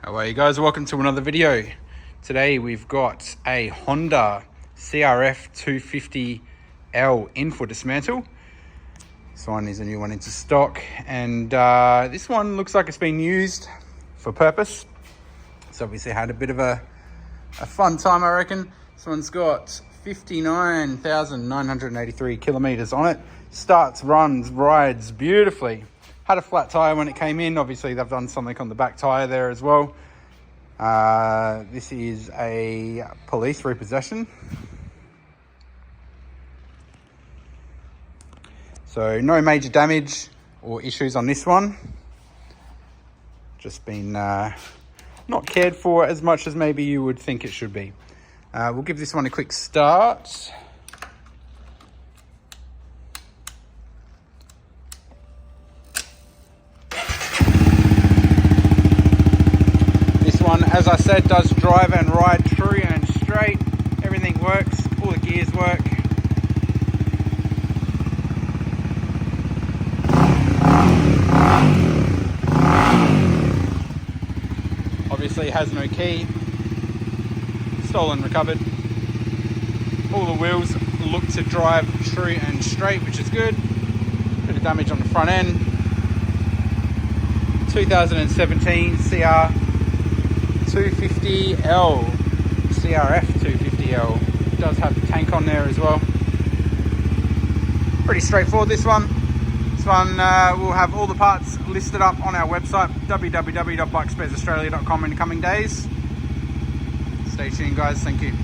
How are you guys? Welcome to another video. Today we've got a Honda CRF250L in for dismantle. This one is a new one into stock, and this one looks like it's been used for purpose. It's obviously had a bit of a fun time, I reckon. This one's got 59,983 kilometers on it. Starts, runs, rides beautifully. Had a flat tire when it came in. Obviously they've done something on the back tire there as well. This is a police repossession. So no major damage or issues on this one. Just been not cared for as much as maybe you would think it should be. We'll give this one a quick start. As I said, does drive and ride true and straight. Everything works, all the gears work. Obviously it has no key. Stolen, recovered. All the wheels look to drive true and straight, which is good. Bit of damage on the front end. 2017 CRF250L CRF250L. Does have the tank on there as well. Pretty straightforward, this one. This one will have all the parts listed up on our website, www.bikesparesaustralia.com, in the coming days. Stay tuned, guys. Thank you.